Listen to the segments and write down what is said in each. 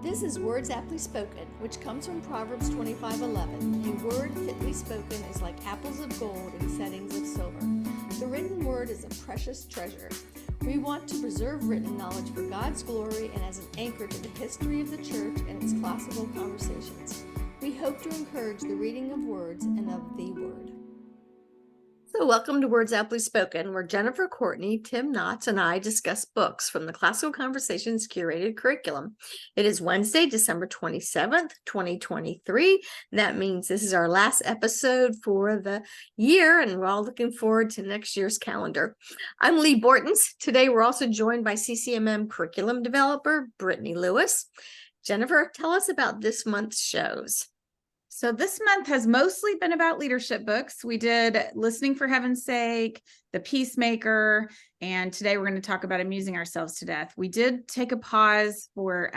This is Words Aptly Spoken, which comes from Proverbs 25:11. A word fitly spoken is like apples of gold in settings of silver. The written word is a precious treasure. We want to preserve written knowledge for God's glory and as an anchor to the history of the church and its classical conversations. We hope to encourage the reading of words and of the word. So welcome to Words Aptly Spoken, where Jennifer Courtney, Tim Knotts, and I discuss books from the Classical Conversations curated curriculum. It is Wednesday, December 27th, 2023. And that means this is our last episode for the year, and we're all looking forward to next year's calendar. I'm Lee Bortons. Today, we're also joined by CCMM curriculum developer, Brittany Lewis. Jennifer, tell us about this month's shows. So this month has mostly been about leadership books. We did Listening for Heaven's Sake, The Peacemaker, and today we're going to talk about Amusing Ourselves to Death. We did take a pause for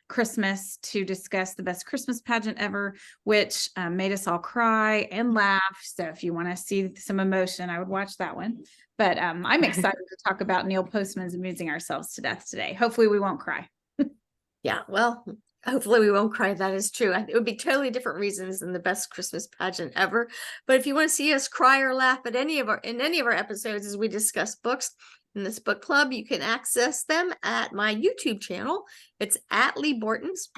Christmas to discuss The Best Christmas Pageant Ever, which made us all cry and laugh. So if you want to see some emotion, I would watch that one. But I'm excited to talk about Neil Postman's Amusing Ourselves to Death today. Hopefully we won't cry. Yeah, well, hopefully we won't cry. That is true. It would be totally different reasons than The Best Christmas Pageant Ever. But if you want to see us cry or laugh at any of our episodes as we discuss books in this book club, you can access them at my YouTube channel. It's at Lee Bortons.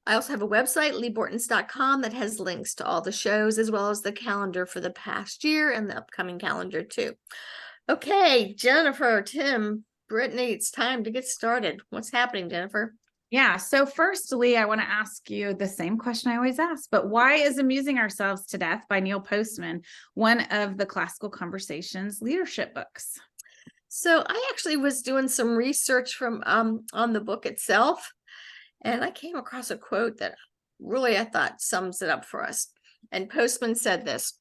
I also have a website, leebortons.com, that has links to all the shows as well as the calendar for the past year and the upcoming calendar too. Okay, Jennifer, Tim, Brittany, it's time to get started. What's happening, Jennifer? Yeah. So first, Lee, I want to ask you the same question I always ask, but why is Amusing Ourselves to Death by Neil Postman one of the Classical Conversations leadership books? So I actually was doing some research from on the book itself, and I came across a quote that really I thought sums it up for us. And Postman said this: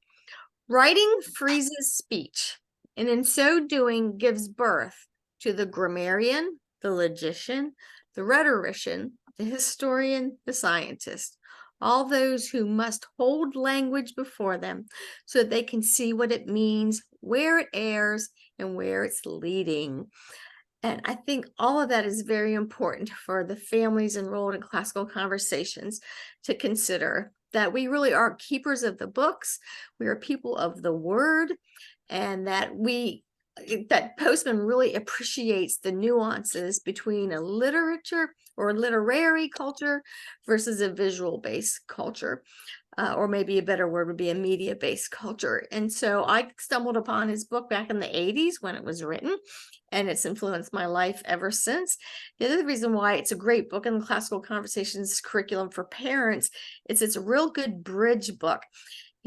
"Writing freezes speech, and in so doing gives birth to the grammarian, the logician, the rhetorician, the historian, the scientist, all those who must hold language before them so that they can see what it means, where it errs, and where it's leading." And I think all of that is very important for the families enrolled in classical conversations to consider, that we really are keepers of the books, we are people of the word, and that Postman really appreciates the nuances between a literature or literary culture versus a visual-based culture, or maybe a better word would be a media-based culture. And so I stumbled upon his book back in the 80s when it was written, and it's influenced my life ever since. The other reason why it's a great book in the Classical Conversations curriculum for parents is it's a real good bridge book.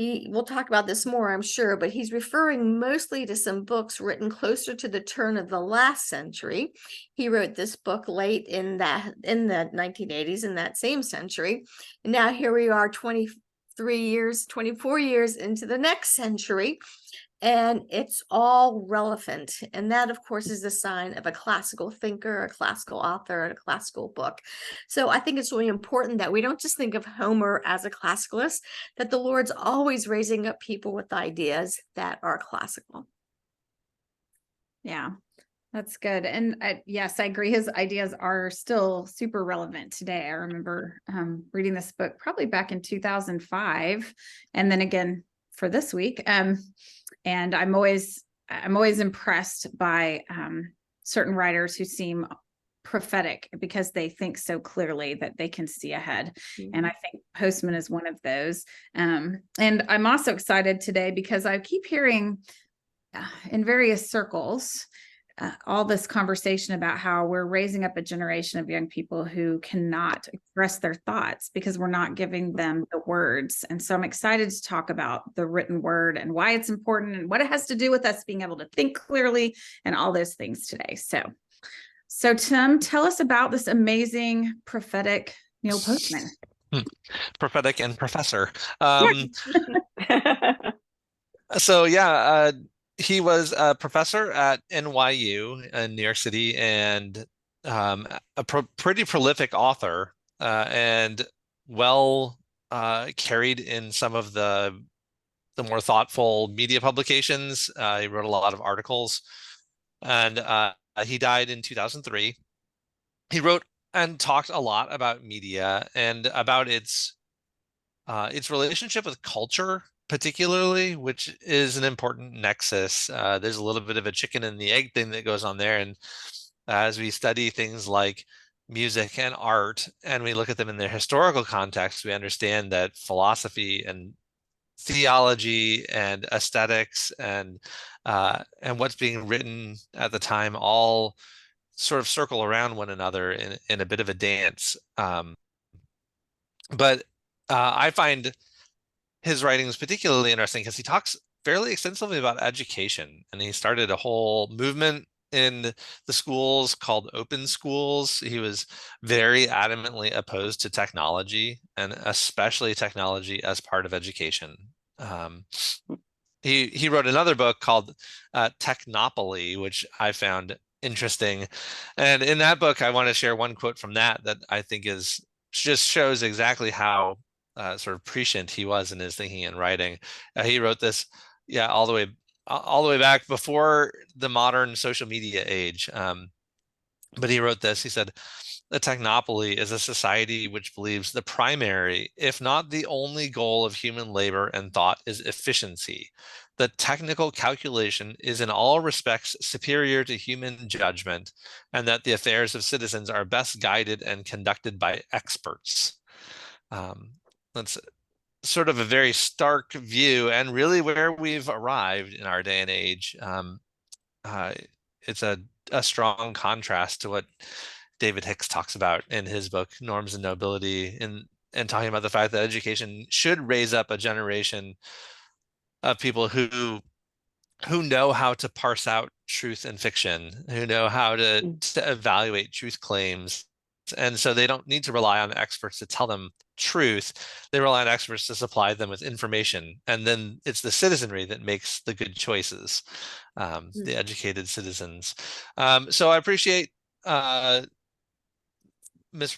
We'll talk about this more, I'm sure, but he's referring mostly to some books written closer to the turn of the last century. He wrote this book late in the 1980s, in that same century. And now here we are 24 years into the next century, and it's all relevant. And that, of course, is the sign of a classical thinker, a classical author, and a classical book. So I think it's really important that we don't just think of Homer as a classicalist, that the Lord's always raising up people with ideas that are classical. Yeah, that's good. And yes, I agree. His ideas are still super relevant today. I remember reading this book probably back in 2005, and then again for this week. And I'm always impressed by certain writers who seem prophetic because they think so clearly that they can see ahead. Mm-hmm. And I think Postman is one of those. And I'm also excited today because I keep hearing in various circles all this conversation about how we're raising up a generation of young people who cannot express their thoughts because we're not giving them the words. And so I'm excited to talk about the written word and why it's important and what it has to do with us being able to think clearly and all those things today. So Tim, tell us about this amazing prophetic Neil Postman. Prophetic and professor. He was a professor at NYU in New York City, and a pretty prolific author, and carried in some of the more thoughtful media publications. He wrote a lot of articles, and he died in 2003. He wrote and talked a lot about media and about its relationship with culture, particularly, which is an important nexus. There's a little bit of a chicken and the egg thing that goes on there. And as we study things like music and art, and we look at them in their historical context, we understand that philosophy and theology and aesthetics and what's being written at the time all sort of circle around one another in a bit of a dance. But I find his writing is particularly interesting because he talks fairly extensively about education, and he started a whole movement in the schools called open schools. He was very adamantly opposed to technology, and especially technology as part of education. Um, he wrote another book called Technopoly, which I found interesting. And in that book, I want to share one quote from that I think is just shows exactly how sort of prescient he was in his thinking and writing. He wrote this, yeah, all the way back before the modern social media age. But he wrote this. He said, "The technopoly is a society which believes the primary, if not the only goal of human labor and thought is efficiency. The technical calculation is in all respects superior to human judgment, and that the affairs of citizens are best guided and conducted by experts." That's sort of a very stark view, and really where we've arrived in our day and age. Uh, it's a strong contrast to what David Hicks talks about in his book Norms and Nobility, and talking about the fact that education should raise up a generation of people who know how to parse out truth and fiction, who know how to evaluate truth claims. And so they don't need to rely on experts to tell them truth. They rely on experts to supply them with information. And then it's the citizenry that makes the good choices, the educated citizens. So I appreciate Mr.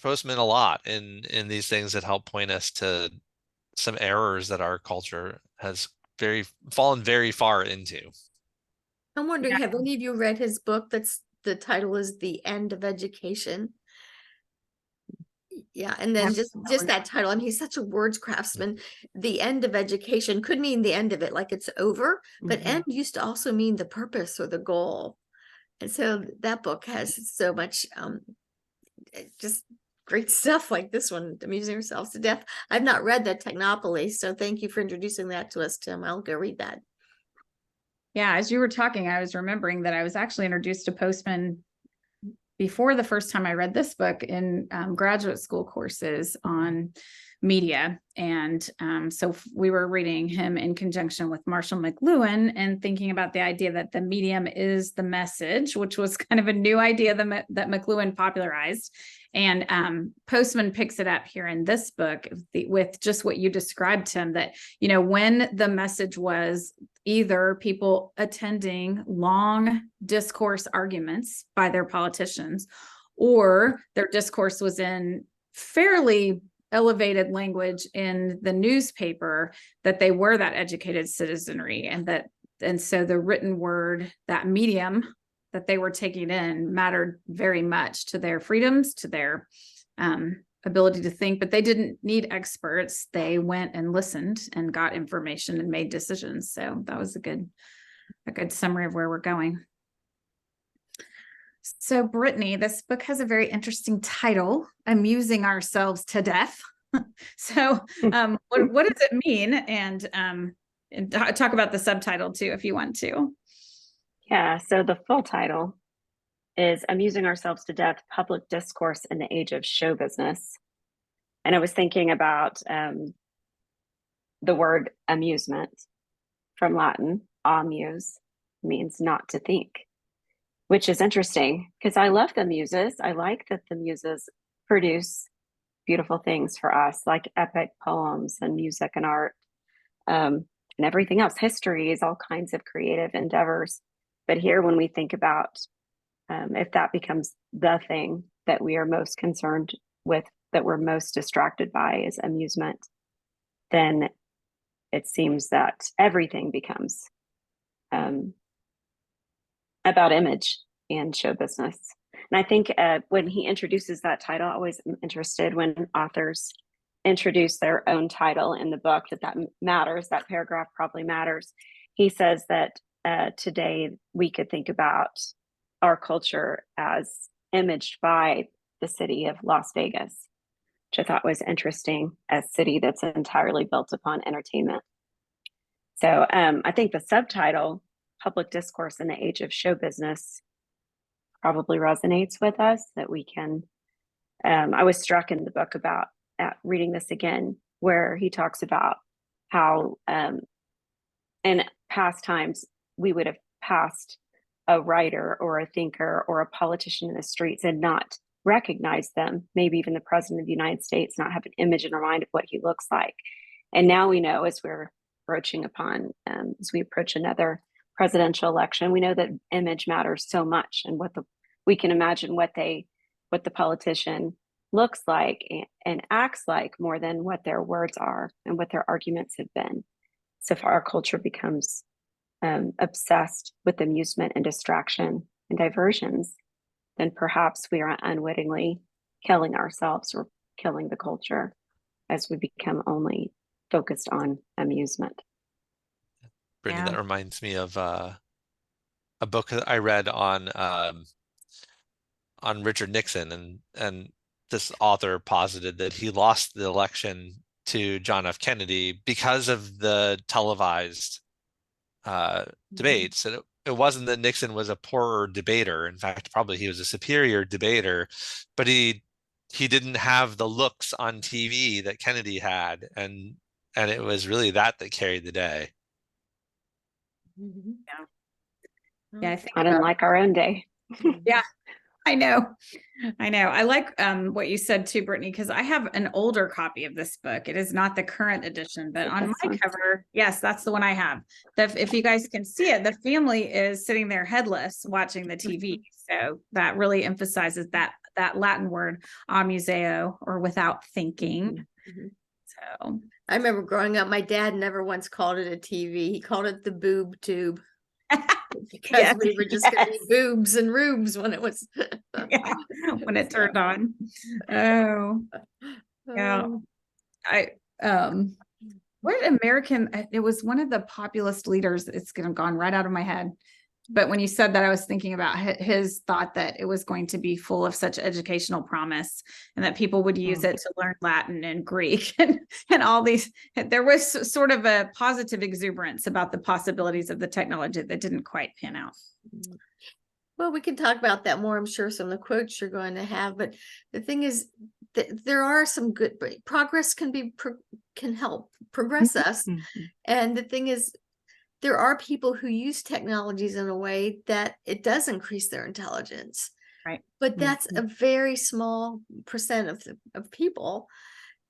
Postman a lot in these things that help point us to some errors that our culture has fallen very far into. I'm wondering, have any of you read his book that's the title is The End of Education? Yeah, and then just that title, and he's such a words craftsman. The end of education could mean the end of it, like it's over, but end used to also mean the purpose or the goal. And so that book has so much just great stuff like this one, Amusing Ourselves to Death. I've not read that Technopoly, so thank you for introducing that to us, Tim. I'll go read that. Yeah, as you were talking, I was remembering that I was actually introduced to Postman before the first time I read this book in graduate school courses on media. And so we were reading him in conjunction with Marshall McLuhan and thinking about the idea that the medium is the message, which was kind of a new idea that McLuhan popularized. And Postman picks it up here in this book with just what you described, Tim, that, you know, when the message was either people attending long discourse arguments by their politicians, or their discourse was in fairly elevated language in the newspaper, that they were that educated citizenry, and so the written word, that medium that they were taking in, mattered very much to their freedoms, to their ability to think. But they didn't need experts. They went and listened and got information and made decisions. So that was a good summary of where we're going. So Brittany, this book has a very interesting title, Amusing Ourselves to Death. So what does it mean? And talk about the subtitle too, if you want to. Yeah, so the full title is Amusing Ourselves to Death, Public Discourse in the Age of Show Business. And I was thinking about the word amusement from Latin. Amuse means not to think, which is interesting because I love the muses. I like that the muses produce beautiful things for us, like epic poems and music and art and everything else, histories, all kinds of creative endeavors. But here, when we think about if that becomes the thing that we are most concerned with, that we're most distracted by is amusement, then it seems that everything becomes about image and show business. And I think when he introduces that title, I always am interested when authors introduce their own title in the book, that matters, that paragraph probably matters. He says that today we could think about our culture as imaged by the city of Las Vegas, which I thought was interesting, a city that's entirely built upon entertainment. So I think the subtitle, Public Discourse in the Age of Show Business, probably resonates with us, that we can, I was struck in the book about reading this again, where he talks about how in past times we would have passed a writer or a thinker or a politician in the streets and not recognize them, maybe even the president of the United States, not have an image in our mind of what he looks like. And now we know, as we're approaching upon, as we approach another presidential election, we know that image matters so much, and we can imagine what the politician looks like and acts like more than what their words are and what their arguments have been. So if our culture becomes obsessed with amusement and distraction and diversions, then perhaps we are unwittingly killing ourselves or killing the culture as we become only focused on amusement. Brittany, Yeah. that reminds me of a book that I read on Richard Nixon, and this author posited that he lost the election to John F. Kennedy because of the televised debates. And it wasn't that Nixon was a poorer debater. In fact, probably he was a superior debater, but he didn't have the looks on TV that Kennedy had, and it was really that carried the day. Yeah, I think Not unlike our own day. Yeah, I know. I like what you said too, Brittany, because I have an older copy of this book. It is not the current edition, but on my cover, yes, that's the one I have. If you guys can see it, the family is sitting there headless watching the TV. So that really emphasizes that Latin word amuseo, or without thinking. So I remember growing up, my dad never once called it a TV. He called it the boob tube. Because Yes, we were just gonna be boobs and rubes when it was yeah, when it turned on. Oh, yeah. What American, it was one of the populist leaders, it's gone right out of my head. But when you said that, I was thinking about his thought that it was going to be full of such educational promise, and that people would use it to learn Latin and Greek and all these. There was sort of a positive exuberance about the possibilities of the technology that didn't quite pan out. Well, we can talk about that more, I'm sure, some of the quotes you're going to have. But the thing is, there are some good progress can help progress us. And the thing is, there are people who use technologies in a way that it does increase their intelligence. Right. But that's a very small percent of people.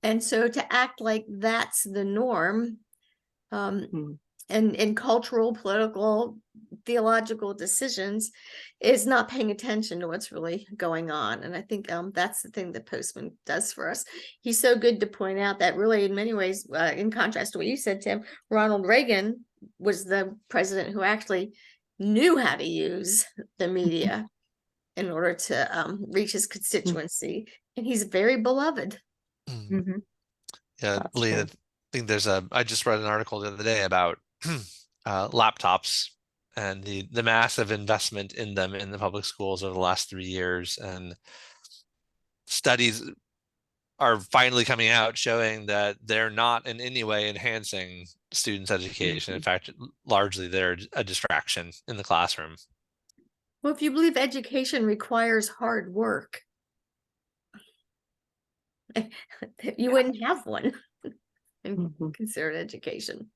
And so to act like that's the norm, and in cultural, political, theological decisions, is not paying attention to what's really going on. And I think that's the thing that Postman does for us. He's so good to point out that really, in many ways, in contrast to what you said, Tim, Ronald Reagan was the president who actually knew how to use the media in order to reach his constituency. And he's very beloved. Yeah, Lee, I think I just read an article the other day about laptops and the massive investment in them in the public schools over the last 3 years, and studies are finally coming out showing that they're not in any way enhancing students' education. In fact, largely they're a distraction in the classroom. Well, if you believe education requires hard work, you wouldn't have one and consider it education.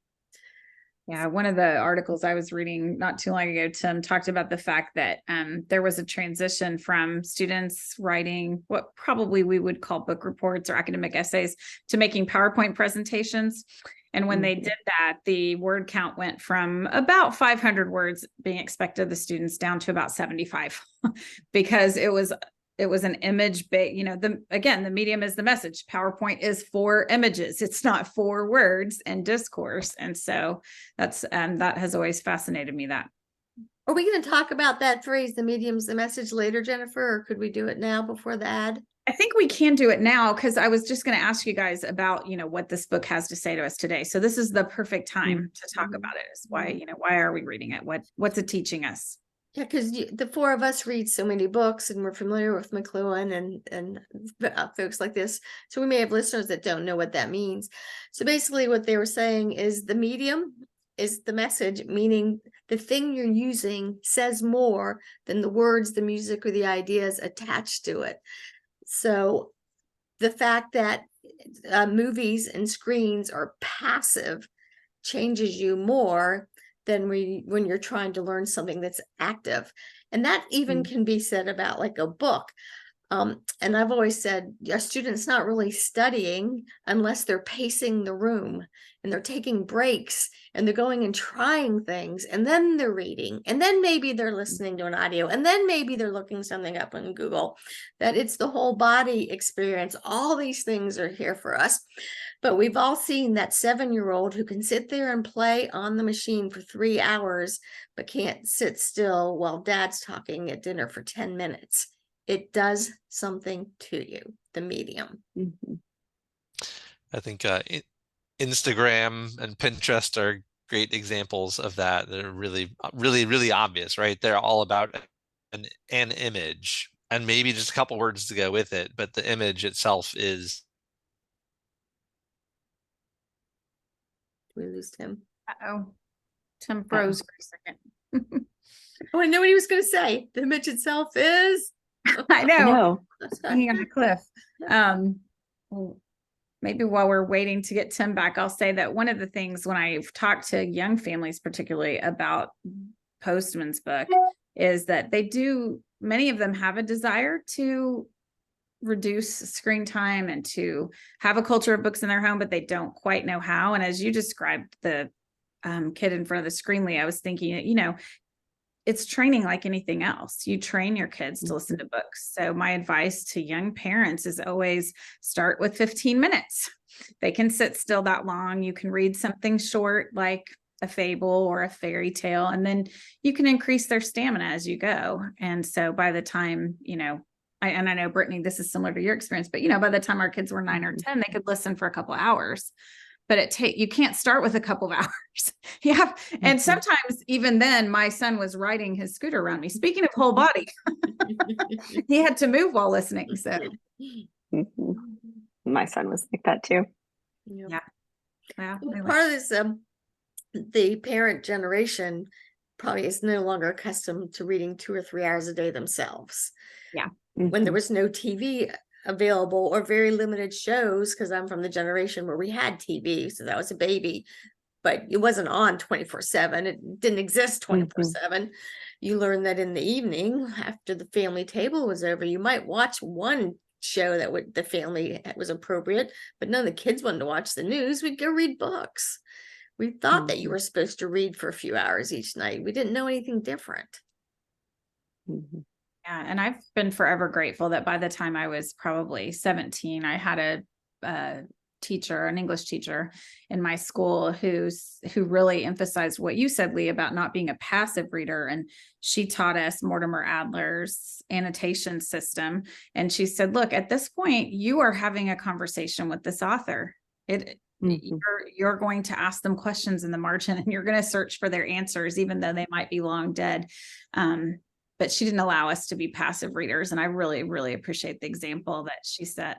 Yeah, one of the articles I was reading not too long ago, Tim, talked about the fact that there was a transition from students writing what probably we would call book reports or academic essays to making PowerPoint presentations. And when they did that, the word count went from about 500 words being expected of the students down to about 75 because it was an image based, the medium is the message. PowerPoint is for images. It's not for words and discourse. And so that has always fascinated me, that. Are we going to talk about that phrase, the medium's the message, later, Jennifer, or could we do it now before the ad? I think we can do it now, because I was just going to ask you guys about, what this book has to say to us today. So this is the perfect time to talk about it. Is why, why are we reading it? What's it teaching us? Yeah, because the four of us read so many books and we're familiar with McLuhan and folks like this. So we may have listeners that don't know what that means. So basically what they were saying is the medium is the message, meaning the thing you're using says more than the words, the music, or the ideas attached to it. So the fact that movies and screens are passive changes you more than when you're trying to learn something that's active. And that even can be said about like a book. And I've always said a student's not really studying unless they're pacing the room and they're taking breaks and they're going and trying things, and then they're reading, and then maybe they're listening to an audio, and then maybe they're looking something up on Google. That it's the whole body experience. All these things are here for us. But we've all seen that 7-year-old who can sit there and play on the machine for 3 hours, but can't sit still while dad's talking at dinner for 10 minutes. It does something to you, the medium. I think Instagram and Pinterest are great examples of that. They're really, really, really obvious, right? They're all about an image and maybe just a couple words to go with it, but the image itself is. We lose Tim. Uh-oh. Tim froze for a second. Oh, I know what he was going to say. The image itself is. I know. No. Hanging on a cliff. Well, maybe while we're waiting to get Tim back, I'll say that one of the things when I've talked to young families, particularly about Postman's book, is that many of them have a desire to reduce screen time and to have a culture of books in their home, but they don't quite know how. And as you described the kid in front of the screen, Lee, I was thinking, it's training like anything else. You train your kids to listen to books. So my advice to young parents is always start with 15 minutes. They can sit still that long. You can read something short like a fable or a fairy tale, and then you can increase their stamina as you go. And so by the time, I know, Brittany, this is similar to your experience, but by the time our kids were 9 or 10, they could listen for a couple of hours. But you can't start with a couple of hours. Yeah. And sometimes even then my son was riding his scooter around me. Speaking of whole body, he had to move while listening. So My son was like that too. yeah. Well, part of this, the parent generation probably is no longer accustomed to reading 2 or 3 hours a day themselves. Yeah. When there was no TV available or very limited shows, because I'm from the generation where we had TV, so that was a baby, but it wasn't on 24/7. It didn't exist 24/7. You learn that in the evening after the family table was over, you might watch one show that the family was appropriate, but none of the kids wanted to watch the news. We'd go read books. We thought that you were supposed to read for a few hours each night. We didn't know anything different. Yeah. And I've been forever grateful that by the time I was probably 17, I had a teacher, an English teacher in my school who really emphasized what you said, Lee, about not being a passive reader. And she taught us Mortimer Adler's annotation system. And she said, look, at this point, you are having a conversation with this author. You're going to ask them questions in the margin and you're going to search for their answers, even though they might be long dead. But she didn't allow us to be passive readers. And I really, really appreciate the example that she set.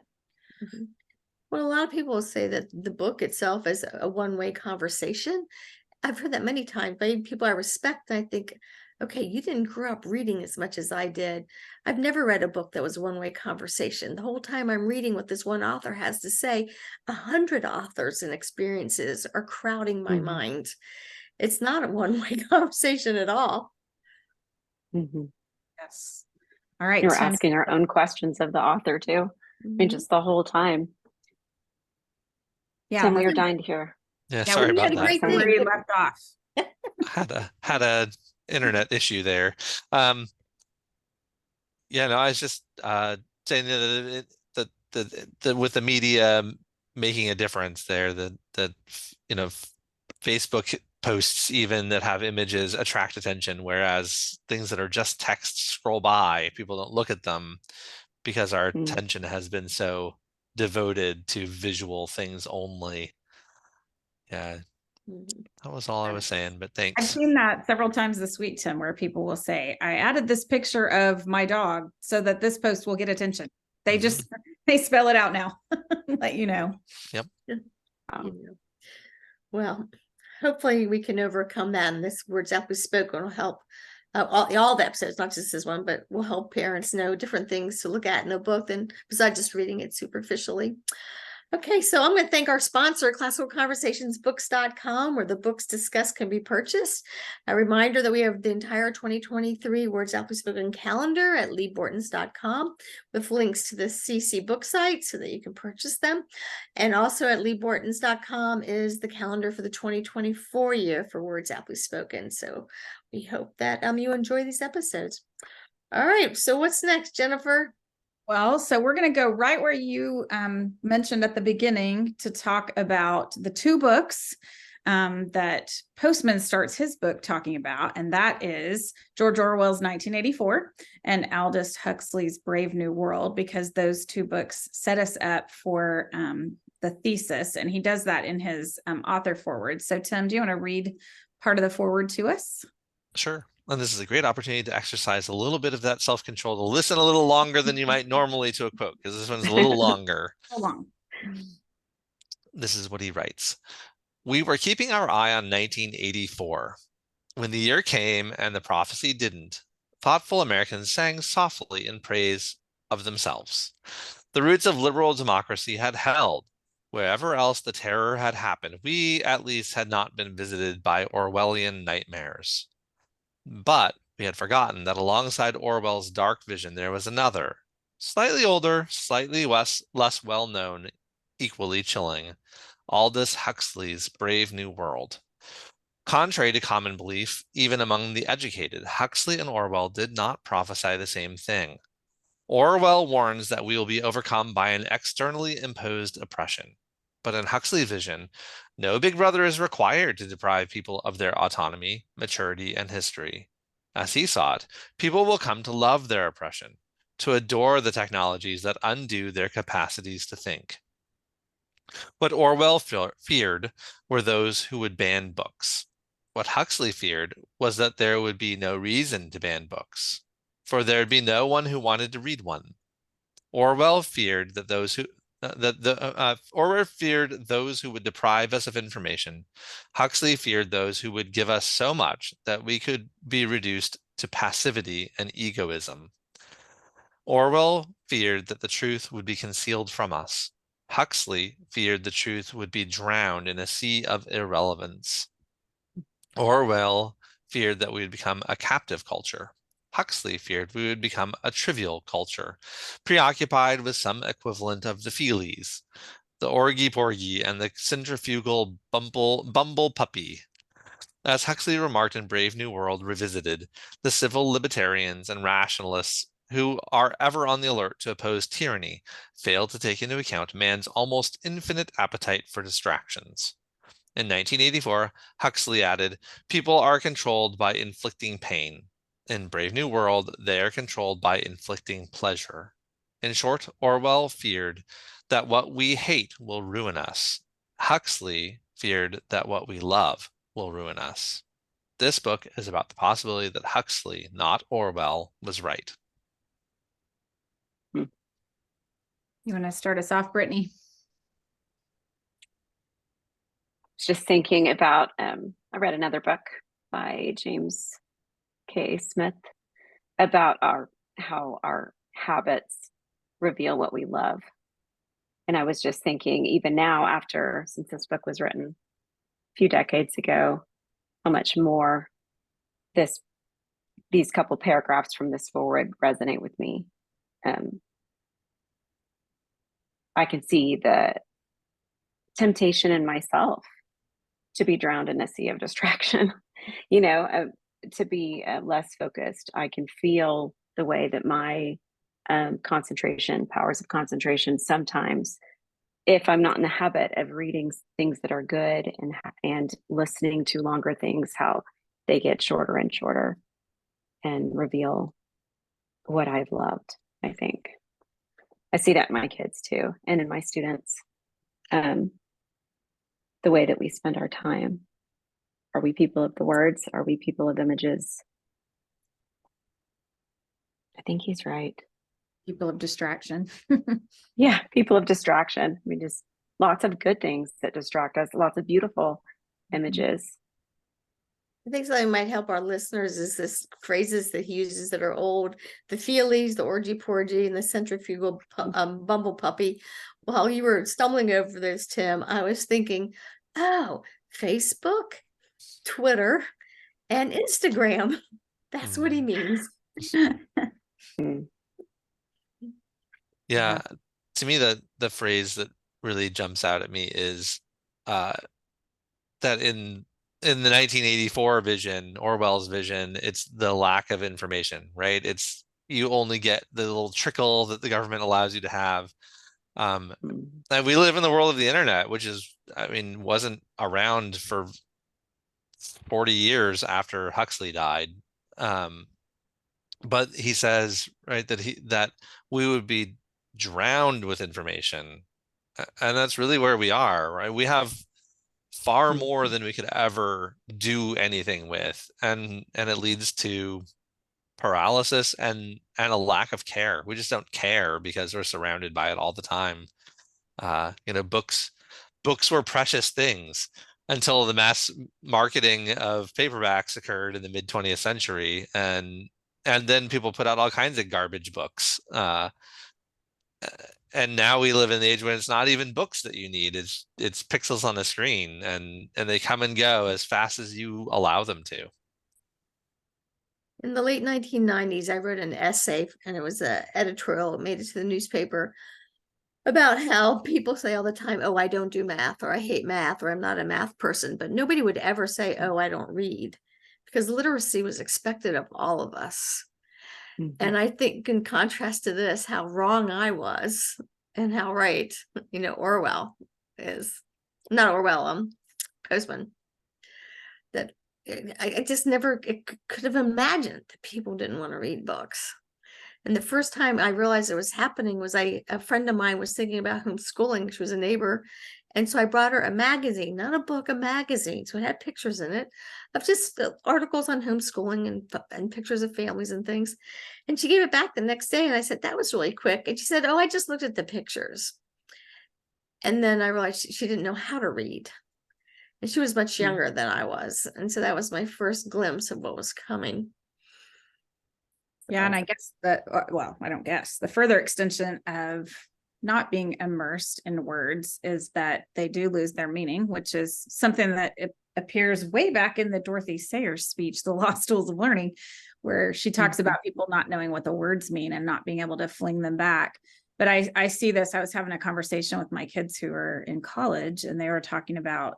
Well, a lot of people say that the book itself is a one-way conversation. I've heard that many times by people I respect. I think, okay, you didn't grow up reading as much as I did. I've never read a book that was a one-way conversation. The whole time I'm reading what this one author has to say, 100 authors and experiences are crowding my mind. It's not a one-way conversation at all. Yes. All right. We're asking our own questions of the author too. I mean, just the whole time. Yeah. Tim, we are dying to hear. Yeah, sorry we about had a that. great Where thing. you left off. Had a internet issue there. Yeah, no, I was just saying that the with the media making a difference there, Facebook posts even that have images attract attention, whereas things that are just text scroll by, people don't look at them because our Mm. attention has been so devoted to visual things only. Yeah, Mhm. that was all I was saying, but I've thanks. seen that several times this week, Tim, where people will say, I added this picture of my dog so that this post will get attention. They just, they spell it out now, let you know. Yep. Wow. You know. Well, hopefully we can overcome that, and this Words Aptly Spoken will help all the episodes, not just this one, but will help parents know different things to look at in a book than besides just reading it superficially. Okay, so I'm going to thank our sponsor, classicalconversationsbooks.com, where the books discussed can be purchased. A reminder that we have the entire 2023 Words Aptly Spoken calendar at leebortons.com with links to the CC book site so that you can purchase them. And also at leebortons.com is the calendar for the 2024 year for Words Aptly Spoken. So we hope that you enjoy these episodes. All right, so what's next, Jennifer? Well, so we're going to go right where you mentioned at the beginning to talk about the two books that Postman starts his book talking about, and that is George Orwell's 1984 and Aldous Huxley's Brave New World, because those two books set us up for the thesis, and he does that in his author forward. So Tim, do you want to read part of the forward to us? Sure. And this is a great opportunity to exercise a little bit of that self-control, to listen a little longer than you might normally to a quote, because this one's a little longer. How long? This is what he writes. We were keeping our eye on 1984. When the year came and the prophecy didn't, thoughtful Americans sang softly in praise of themselves. The roots of liberal democracy had held. Wherever else the terror had happened, we at least had not been visited by Orwellian nightmares. But we had forgotten that alongside Orwell's dark vision, there was another, slightly older, slightly less well known, equally chilling, Aldous Huxley's Brave New World. Contrary to common belief, even among the educated, Huxley and Orwell did not prophesy the same thing. Orwell warns that we will be overcome by an externally imposed oppression. But in Huxley's vision, no big brother is required to deprive people of their autonomy, maturity, and history. As he saw it, people will come to love their oppression, to adore the technologies that undo their capacities to think. What Orwell feared were those who would ban books. What Huxley feared was that there would be no reason to ban books, for there would be no one who wanted to read one. Orwell feared that Orwell feared those who would deprive us of information. Huxley feared those who would give us so much that we could be reduced to passivity and egoism. Orwell feared that the truth would be concealed from us. Huxley feared the truth would be drowned in a sea of irrelevance. Orwell feared that we would become a captive culture. Huxley feared we would become a trivial culture, preoccupied with some equivalent of the feelies, the orgy-porgy, and the centrifugal bumble puppy. As Huxley remarked in Brave New World Revisited, the civil libertarians and rationalists who are ever on the alert to oppose tyranny fail to take into account man's almost infinite appetite for distractions. In 1984, Huxley added, people are controlled by inflicting pain. In Brave New World, they are controlled by inflicting pleasure. In short, Orwell feared that what we hate will ruin us. Huxley feared that what we love will ruin us. This book is about the possibility that Huxley, not Orwell, was right. You want to start us off, Brittany? Just thinking about, I read another book by James K. Smith about how our habits reveal what we love. And I was just thinking, even now, since this book was written a few decades ago, how much more these couple paragraphs from this forward resonate with me. I can see the temptation in myself to be drowned in a sea of distraction, to be less focused. I can feel the way that my powers of concentration sometimes if I'm not in the habit of reading things that are good and listening to longer things, how they get shorter and shorter and reveal what I've loved, I think. I see that in my kids too, and in my students. The way that we spend our time. Are we people of the words? Are we people of images? I think he's right. People of distraction. Yeah, people of distraction. I mean, just lots of good things that distract us, lots of beautiful images. I think something might help our listeners is this phrases that he uses that are old, the feelies, the orgy porgy, and the centrifugal bumble puppy. While you were stumbling over this, Tim, I was thinking, oh, Facebook, Twitter, and Instagram. That's what he means. Mm. Yeah, to me, the phrase that really jumps out at me is that in the 1984 vision, Orwell's vision, it's the lack of information, right? It's you only get the little trickle that the government allows you to have. And we live in the world of the internet, which is, I mean, wasn't around for 40 years after Huxley died. But he says, right, that we would be drowned with information. And that's really where we are, right? We have far more than we could ever do anything with. And it leads to paralysis and a lack of care. We just don't care because we're surrounded by it all the time. Books were precious things until the mass marketing of paperbacks occurred in the mid 20th century, and then people put out all kinds of garbage books. And now we live in the age when it's not even books that you need; it's pixels on a screen, and they come and go as fast as you allow them to. In the late 1990s, I wrote an essay, and it was an editorial. It made it to the newspaper about how people say all the time, oh, I don't do math, or I hate math, or I'm not a math person. But nobody would ever say, oh, I don't read, because literacy was expected of all of us. And I think in contrast to this, how wrong I was and how right, Orwell is. Not Orwell, Postman. That I just never could have imagined that people didn't want to read books. And the first time I realized it was happening was a friend of mine was thinking about homeschooling. She was a neighbor. And so I brought her a magazine, not a book, a magazine. So it had pictures in it of just articles on homeschooling and pictures of families and things. And she gave it back the next day. And I said, that was really quick. And she said, oh, I just looked at the pictures. And then I realized she didn't know how to read. And she was much younger than I was. And so that was my first glimpse of what was coming. Yeah, and I guess I don't guess, the further extension of not being immersed in words is that they do lose their meaning, which is something that it appears way back in the Dorothy Sayers speech, The Lost Tools of Learning, where she talks about people not knowing what the words mean and not being able to fling them back. But I see this, I was having a conversation with my kids who are in college, and they were talking about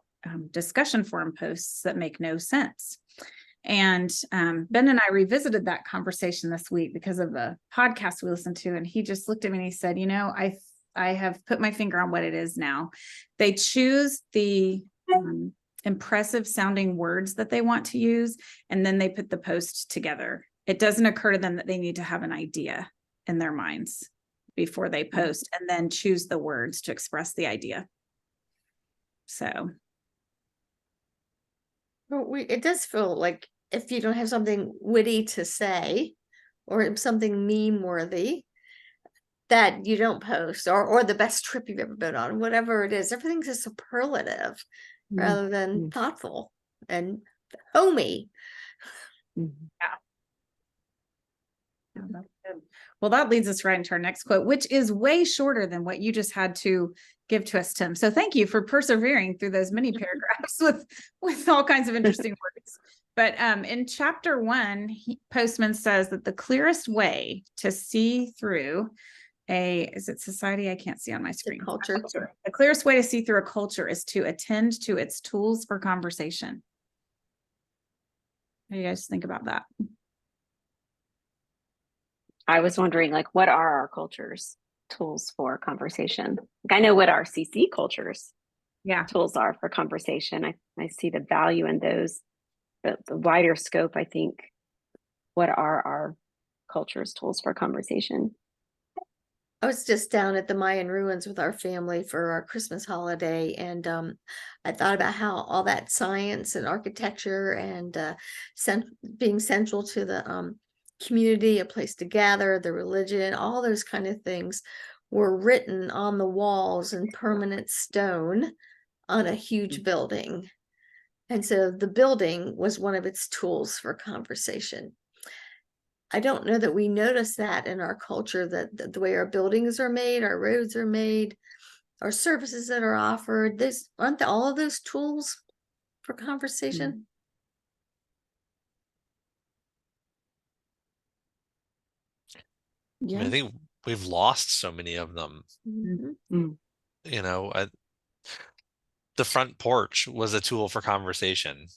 discussion forum posts that make no sense. And Ben and I revisited that conversation this week because of the podcast we listened to. And he just looked at me and he said, I have put my finger on what it is now. They choose the impressive sounding words that they want to use, and then they put the post together. It doesn't occur to them that they need to have an idea in their minds before they post, and then choose the words to express the idea. So. Well, it does feel like if you don't have something witty to say or something meme worthy, that you don't post, or the best trip you've ever been on, whatever it is, everything's a superlative rather than thoughtful and homey. Well, that leads us right into our next quote, which is way shorter than what you just had to give to us, Tim. So thank you for persevering through those mini paragraphs with all kinds of interesting words. But in chapter 1, Postman says that the clearest way to see through is it society? I can't see on my screen. Culture. The clearest way to see through a culture is to attend to its tools for conversation. What do you guys think about that? I was wondering, what are our culture's tools for conversation? I know what our CC cultures Yeah. tools are for conversation. I see the value in those. The wider scope, I think, what are our culture's tools for conversation? I was just down at the Mayan ruins with our family for our Christmas holiday, and I thought about how all that science and architecture and being central to the community, a place to gather, the religion, all those kind of things were written on the walls in permanent stone on a huge building. And so the building was one of its tools for conversation. I don't know that we notice that in our culture, that the way our buildings are made, our roads are made, our services that are offered, aren't all of those tools for conversation? I mean, Yeah. I think we've lost so many of them. Mhm. You know, the front porch was a tool for conversation,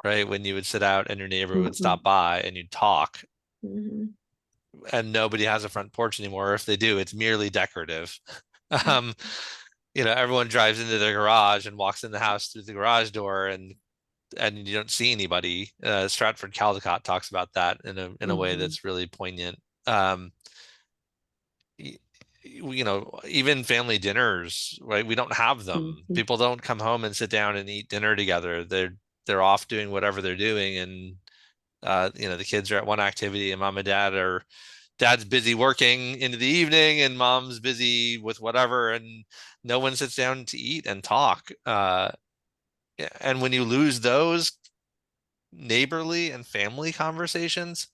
right? When you would sit out and your neighbor would stop by and you'd talk, Mhm. and nobody has a front porch anymore. If they do, it's merely decorative. Um, you know, everyone drives into their garage and walks in the house through the garage door, and you don't see anybody. Stratford Caldecott talks about that in a way that's really poignant. You know, even family dinners, right? We don't have them. People don't come home and sit down and eat dinner together. They're off doing whatever they're doing, and you know, the kids are at one activity, and mom and dad's busy working into the evening, and mom's busy with whatever, and no one sits down to eat and talk. And when you lose those neighborly and family conversations,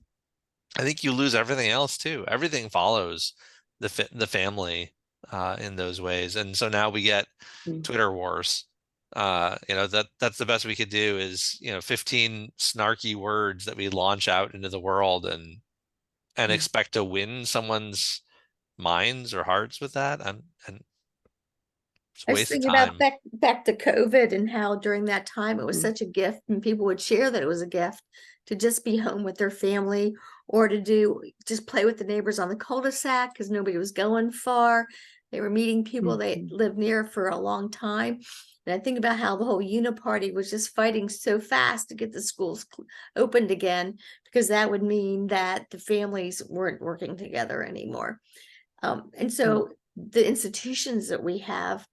I think you lose everything else too. Everything follows the family in those ways. And so now we get Twitter wars. You know, that's the best we could do is, you know, 15 snarky words that we launch out into the world and expect to win someone's minds or hearts with that. And it's a I was waste of thinking about time. back to COVID and how during that time it was such a gift, and people would share that it was a gift to just be home with their family, or to just play with the neighbors on the cul-de-sac because nobody was going far. They were meeting people they lived near for a long time. And I think about how the whole uniparty was just fighting so fast to get the schools opened again, because that would mean that the families weren't working together anymore. And so the institutions that we have,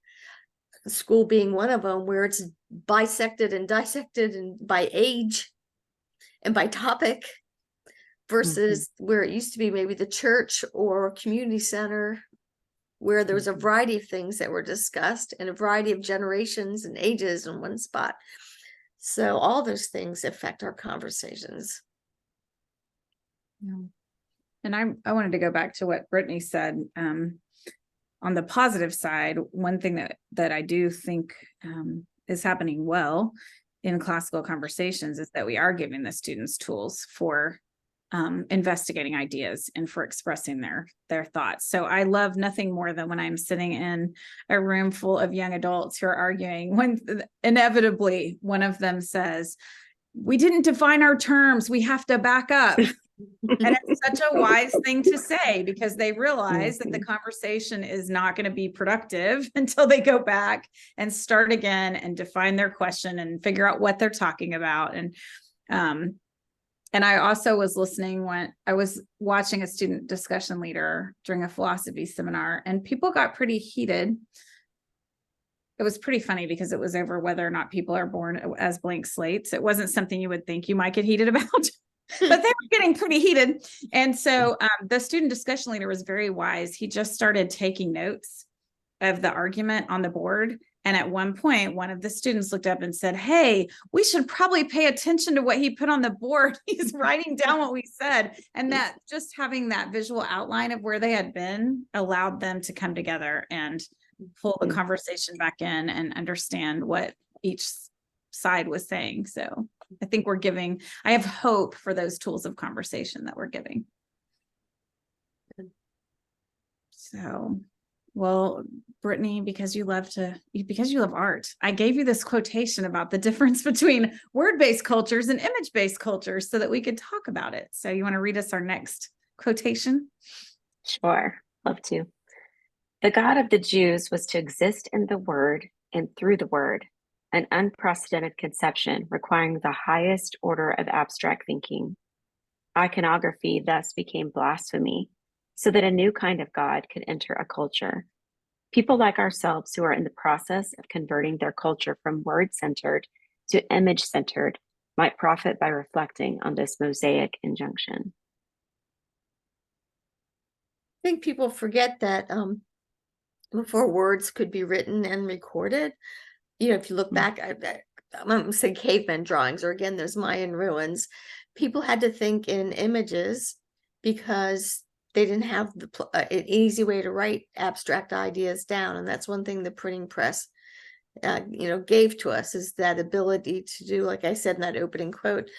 school being one of them, where it's bisected and dissected and by age and by topic, versus where it used to be maybe the church or community center, where there was a variety of things that were discussed and a variety of generations and ages in one spot. So all those things affect our conversations. Yeah. And I wanted to go back to what Brittany said. On the positive side, one thing that I do think is happening well in classical conversations is that we are giving the students tools for investigating ideas and for expressing their thoughts. So I love nothing more than when I'm sitting in a room full of young adults who are arguing, when inevitably one of them says, "We didn't define our terms, we have to back up." And it's such a wise thing to say, because they realize that the conversation is not going to be productive until they go back and start again and define their question and figure out what they're talking about. And I also was listening when I was watching a student discussion leader during a philosophy seminar, and people got pretty heated. It was pretty funny because it was over whether or not people are born as blank slates. It wasn't something you would think you might get heated about, but they were getting pretty heated. And so the student discussion leader was very wise. He just started taking notes of the argument on the board. And at one point, one of the students looked up and said, "Hey, we should probably pay attention to what he put on the board. He's writing down what we said." And that just having that visual outline of where they had been allowed them to come together and pull the conversation back in and understand what each side was saying. So I think I have hope for those tools of conversation that we're giving. So, well, Brittany, because you love art, I gave you this quotation about the difference between word-based cultures and image-based cultures so that we could talk about it. So you want to read us our next quotation? Sure, love to. The God of the Jews was to exist in the Word and through the Word, an unprecedented conception requiring the highest order of abstract thinking. Iconography thus became blasphemy, so that a new kind of God could enter a culture. People like ourselves who are in the process of converting their culture from word-centered to image-centered might profit by reflecting on this Mosaic injunction. I think people forget that before words could be written and recorded, if you look back at, I'm going to say caveman drawings, or again, there's Mayan ruins, people had to think in images because they didn't have an easy way to write abstract ideas down. And that's one thing the printing press, gave to us, is that ability to do, like I said in that opening quote,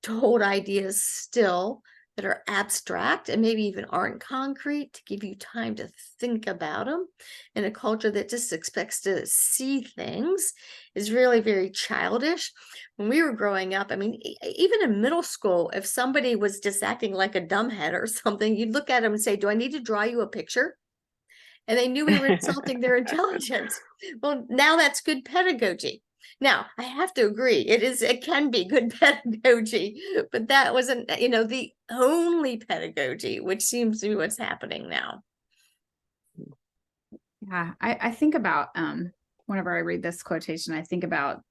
to hold ideas still that are abstract and maybe even aren't concrete, to give you time to think about them. In a culture that just expects to see things is really very childish. When we were growing up, I mean, even in middle school, if somebody was just acting like a dumbhead or something, you'd look at them and say, do I need to draw you a picture? And they knew we were insulting their intelligence. Well, now that's good pedagogy. Now, I have to agree, it can be good pedagogy, but that wasn't, the only pedagogy, which seems to be what's happening now. Yeah, I think about whenever I read this quotation, I think about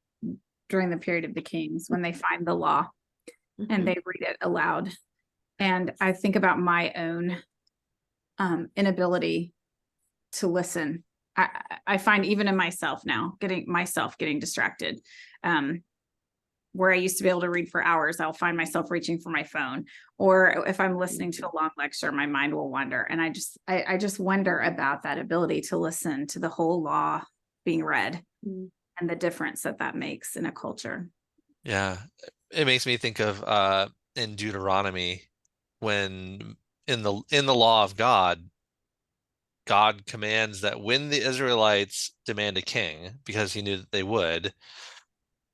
during the period of the kings when they find the law and they read it aloud. And I think about my own inability to listen. I find even in myself now, getting distracted. Where I used to be able to read for hours, I'll find myself reaching for my phone. Or if I'm listening to a long lecture, my mind will wander. And I just wonder about that ability to listen to the whole law being read and the difference that makes in a culture. Yeah, it makes me think of in Deuteronomy, when in the law of God, God commands that when the Israelites demand a king, because he knew that they would,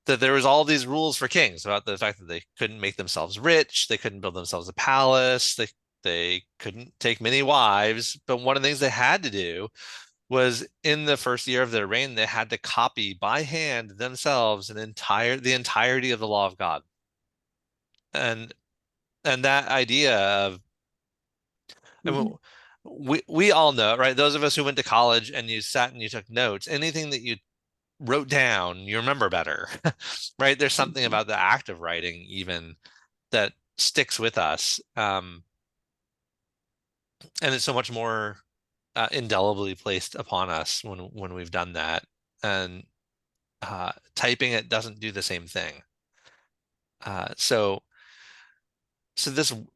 that there was all these rules for kings about the fact that they couldn't make themselves rich, they couldn't build themselves a palace, they couldn't take many wives. But one of the things they had to do was, in the first year of their reign, they had to copy by hand themselves the entirety of the law of God. And that idea of, I mean, we all know, right? Those of us who went to college and you sat and you took notes, anything that you wrote down, you remember better, right? There's something about the act of writing even that sticks with us. And it's so much more indelibly placed upon us when we've done that. And typing it doesn't do the same thing. So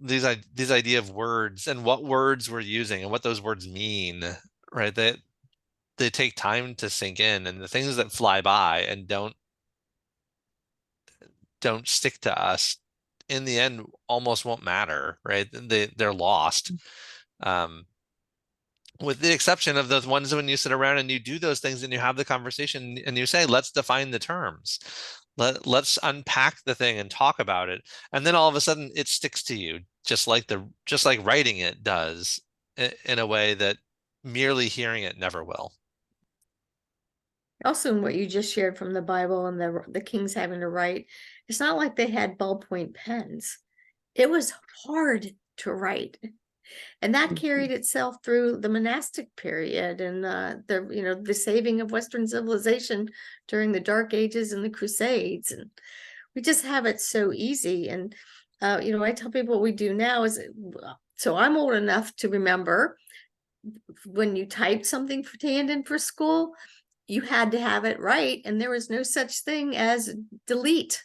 these idea of words and what words we're using and what those words mean, right? They take time to sink in, and the things that fly by and don't stick to us in the end almost won't matter, right? They're lost. With the exception of those ones when you sit around and you do those things and you have the conversation and you say, let's define the terms. Let's unpack the thing and talk about it. And then all of a sudden it sticks to you, just like writing it does, in a way that merely hearing it never will. Also, in what you just shared from the Bible and the kings having to write, it's not like they had ballpoint pens. It was hard to write. And that carried itself through the monastic period and the saving of Western civilization during the Dark Ages and the Crusades. And we just have it so easy. And I tell people what we do now is, so I'm old enough to remember when you typed something for hand in for school, you had to have it right, and there was no such thing as delete.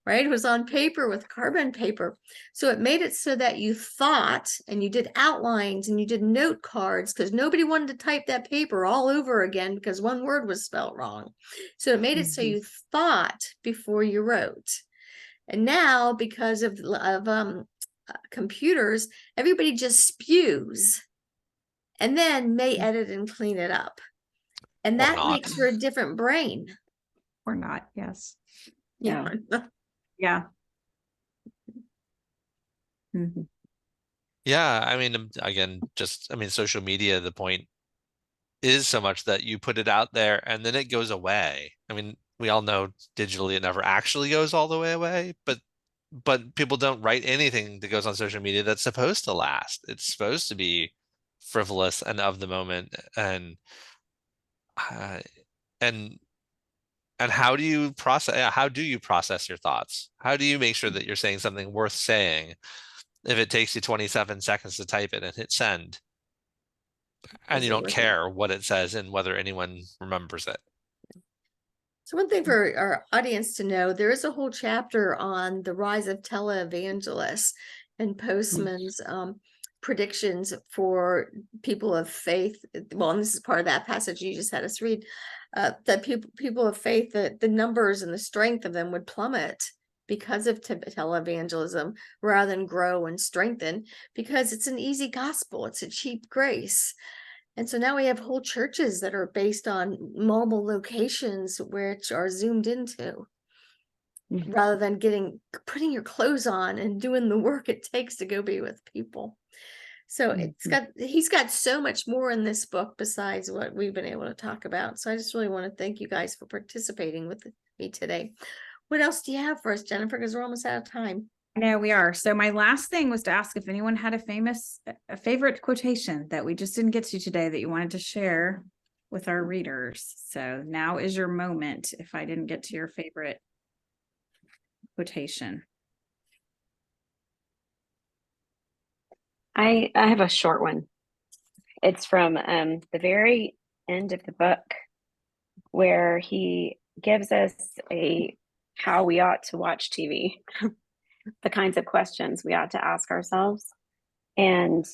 Right? It was on paper with carbon paper. So it made it so that you thought and you did outlines and you did note cards, because nobody wanted to type that paper all over again because one word was spelled wrong. So it made it so you thought before you wrote. And now, because of computers, everybody just spews and then may edit and clean it up. And that makes for a different brain. Or not, yes. Yeah. Yeah. Yeah, I mean, again, social media, the point is so much that you put it out there and then it goes away. I mean, we all know digitally it never actually goes all the way away, but people don't write anything that goes on social media that's supposed to last. It's supposed to be frivolous and of the moment. Uh, and how do you process, yeah, how do you process your thoughts? How do you make sure that you're saying something worth saying if it takes you 27 seconds to type it and hit send, and Is you it don't worth it? care what it says and whether anyone remembers it? So one thing for our audience to know, there is a whole chapter on the rise of televangelists and Postman's predictions for people of faith. Well, and this is part of that passage you just had us read, that people of faith, that the numbers and the strength of them would plummet because of televangelism rather than grow and strengthen, because it's an easy gospel. It's a cheap grace. And so now we have whole churches that are based on mobile locations which are zoomed into, rather than putting your clothes on and doing the work it takes to go be with people. So he's got so much more in this book besides what we've been able to talk about. So I just really want to thank you guys for participating with me today. What else do you have for us, Jennifer? Because we're almost out of time. No, we are. So my last thing was to ask if anyone had a favorite quotation that we just didn't get to today that you wanted to share with our readers. So now is your moment if I didn't get to your favorite quotation. I have a short one. It's from the very end of the book, where he gives us how we ought to watch TV, the kinds of questions we ought to ask ourselves. And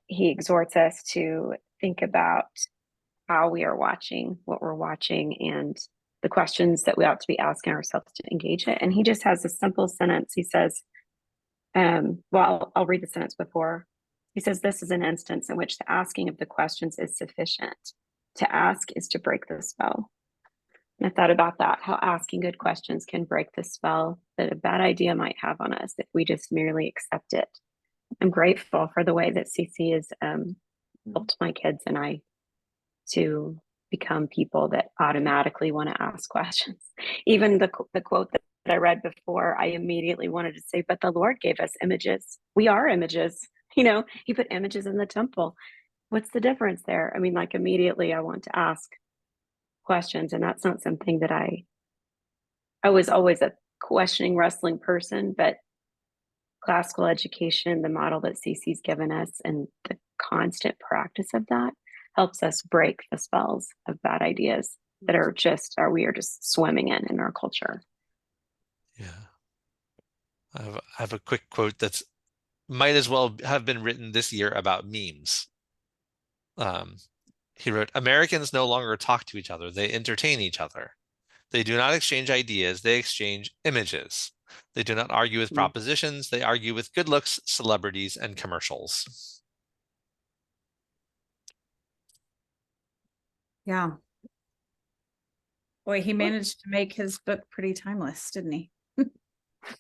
he exhorts us to think about how we are watching, what we're watching, and the questions that we ought to be asking ourselves to engage it. And he just has a simple sentence. He says, well, I'll read the sentence before. He says, this is an instance in which the asking of the questions is sufficient. To ask is to break the spell. And I thought about that, how asking good questions can break the spell that a bad idea might have on us if we just merely accept it. I'm grateful for the way that Cece has helped my kids and I to become people that automatically want to ask questions. Even the quote that I read before, I immediately wanted to say, but the Lord gave us images. We are images. You know, he put images in the temple. What's the difference there? I mean, like immediately I want to ask questions, and that's not something that I was always a questioning, wrestling person, but classical education, the model that Cece's given us, and the constant practice of that helps us break the spells of bad ideas that we are just swimming in our culture. Yeah. I have a quick quote that's might as well have been written this year about memes. He wrote, Americans no longer talk to each other, they entertain each other. They do not exchange ideas, they exchange images. They do not argue with propositions, they argue with good looks, celebrities, and commercials. Yeah. Boy, he managed to make his book pretty timeless, didn't he?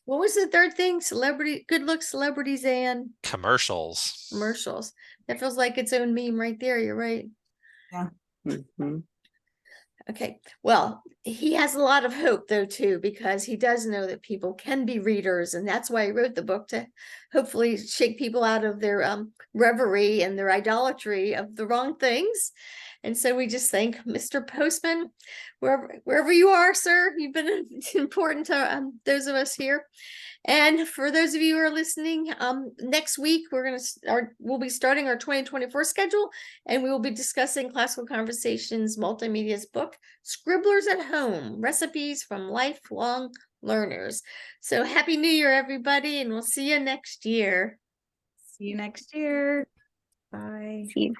What was the third thing? Good looks, celebrities, and Commercials. commercials. That feels like its own meme right there. You're right. Yeah. Okay. Well, he has a lot of hope though, too, because he does know that people can be readers. And that's why he wrote the book, to hopefully shake people out of their reverie and their idolatry of the wrong things. And so we just thank Mr. Postman, wherever you are, sir. You've been important to those of us here. And for those of you who are listening, next week we'll be starting our 2024 schedule, and we will be discussing Classical Conversations Multimedia's book, Scribblers at Home: Recipes from Lifelong Learners. So happy New Year, everybody, and we'll see you next year. See you next year. Bye. See you.